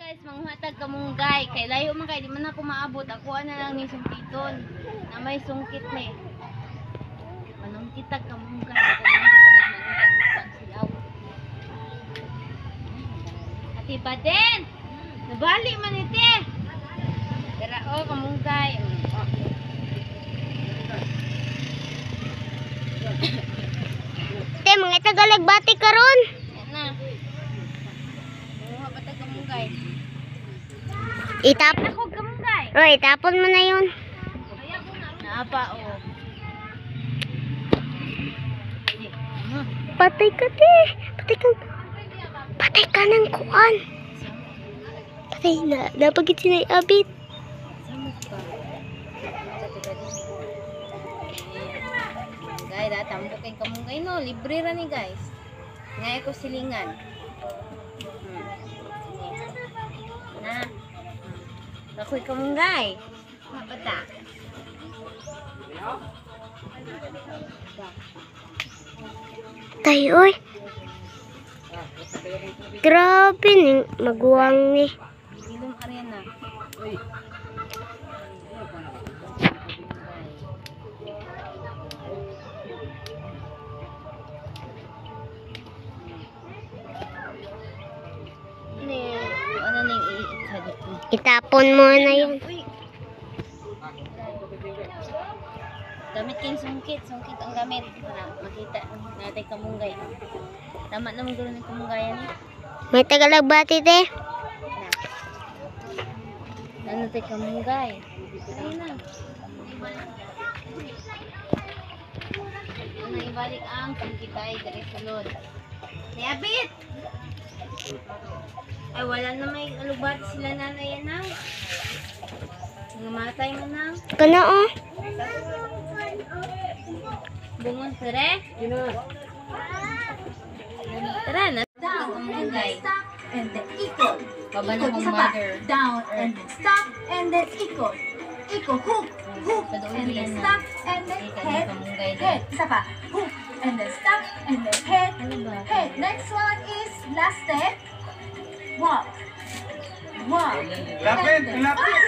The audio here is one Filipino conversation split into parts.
Guys, manghatag kamunggay. Kay layo man kay di man ako maabot. Ako na lang ni sungkiton. Na may sungkit ni. Manong kitag kamunggay. Ati Baden. Nabali man ite. Dara o kamunggay. Te, mga Tagalagbati karon. Yan na. Muha pa tag kamunggay. Itapon. Ako kamunggay. Roy, itapon mo na yun. Naapa o. Patay ka, te. Patay ka ng kuan. Patay na. Napagit sila abit. Guys, datambok kay kamunggay no, libre ra ni guys. Ngay ko silingan. Na. Ako'y kamunggay. Mapata. Tayo, oy. Grabe ni maguwang ni. Ilong arena. Ano ning i-edit mo? Itapon mo na yun. Uy. Gamit kayong sungkit. Sungkit ang gamit. Para makita natin kamunggay. Tama naman gulo ng kamunggayan. May Tagalagbati, te. Ano tayo kamunggay? Ayun na. Ano ibalik ang sungkit ay dari sulod. Niabit! Ay wala na may alubat sila nanay na. Ngamatay mo na. Kana, oh. Bungon sere? Tara na. Kamunggay. And then ikot. Baba na kong Ikot, mother. down and then stop and then ikot. Ikot, hook, hook, Sa doon and then yan na. stop and then Ika head, na kamunggay na. head. Isa pa. Hook and then stop and then head, Ano ba? head. Next one is last step. Walk. Walk. Lapit! And then- Lapit!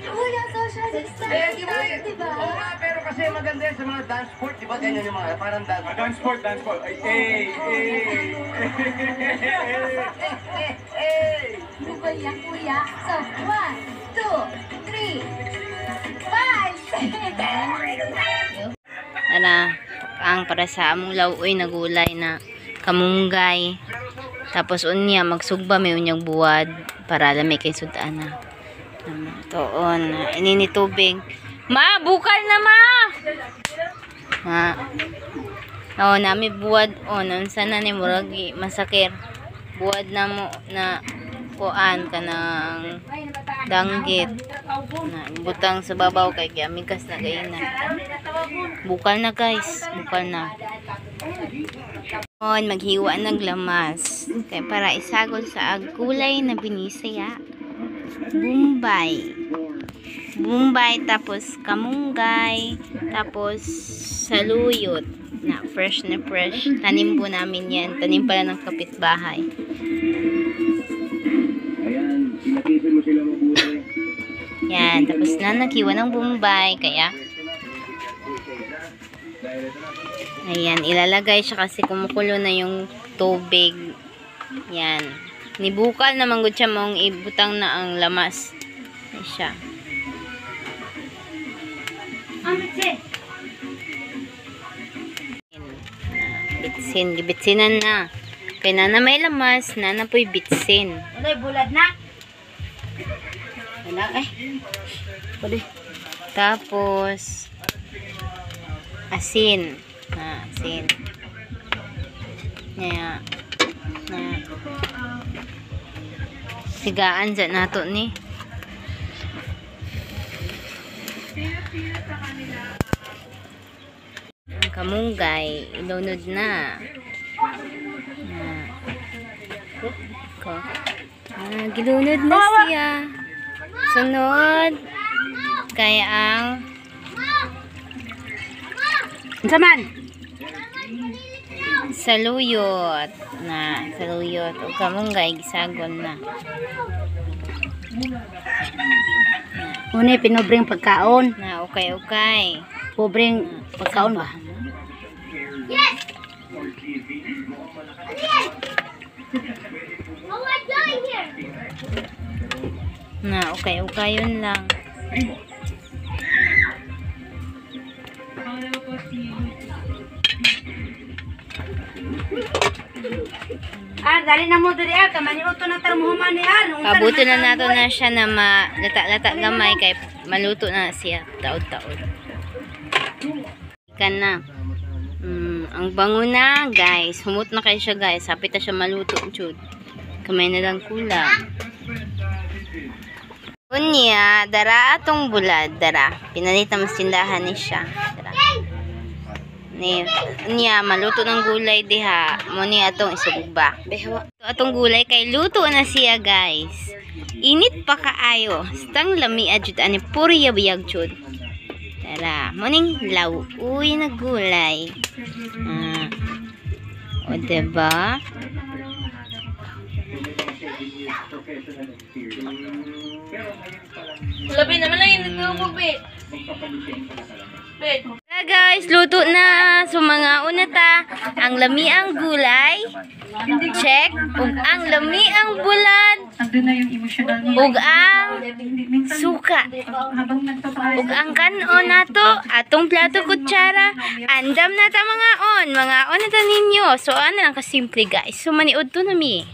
Uy, ang social distancing. Diba? Oo nga, pero kasi maganda yan sa mga dance sport, di ba? Ganyan yung mga parang dance sport. Dance sport, dance sport. Ano ba yan, kuya? So, 1, 2, 3, 5, 6. Ana, ang para sa among lauoy na gulay na kamunggay. Tapos unya magsugba may unyang buwad para lami kay sudan na. Toon, inini tubig. Ma, bukal na ma. Ma. Oh, nami buwad on unsa na ni murag masakir. Buwad na mo na kuan kanang danggit na butang sa babaw kay amigas na gayna. Bukal na guys, bukal na. On maghiwa ng lamas kay para isagol sa gulay na binisaya. Bumbay tapos kamunggay tapos saluyot na fresh. Tanim po namin yan, tanim pala ng kapitbahay. Yan, tapos na naghiwa ng bumbay kaya ayan, ilalagay siya kasi kumukulo na yung tubig. Yan. Nibukal naman gud siya mong ibutang na ang lamas. Ay siya. Bitsinan na. Kay nana may lamas, nana po'y bitsin. Uy, bulad na. Wala Pwede. Tapos asin. Asin. Nya. Sigaan dyan nato ni. Ang kamunggay, ilunod na. Gilunod na siya. Sunod. Kaya ang Saman. saluyot. na saluyot o kamunggay gisagon na. Una pinobreng pagkaon. Na ukay-ukay. Pobreng pagkaon ba? Na ukay-ukay yun lang. Dali na mo diri kamaniuto na tarmuhuman ni Pabuto na nato na siya na malata-lata gamay kay maluto na siya taod-taod. Ikan na. Ang bango na, guys. Humot na kayo siya, guys. Hapit na siya maluto, jud. Kamay na lang kulang. Unya, dara atong bulad, dara. Pinalit na mas tindahan ni siya. Dara. Unya, maluto ng gulay diha. Muni atong isugba. Atong gulay kay luto na siya, guys. Init pa kaayo. Stang lami jud ani puri yabiyag jud. Tara, muning lauuy na gulay. O, diba? Labi naman lang yung nagkakabog, Tara guys, luto na. So mga una ta, ang lami ang gulay. Check. Ug ang lami ang bulad. Ug ang suka. Ug ang kanon nato, atong plato kutsara. Andam na ta mga on. Mga on na ta ninyo. So ano lang kasimple guys. So maniud to nami.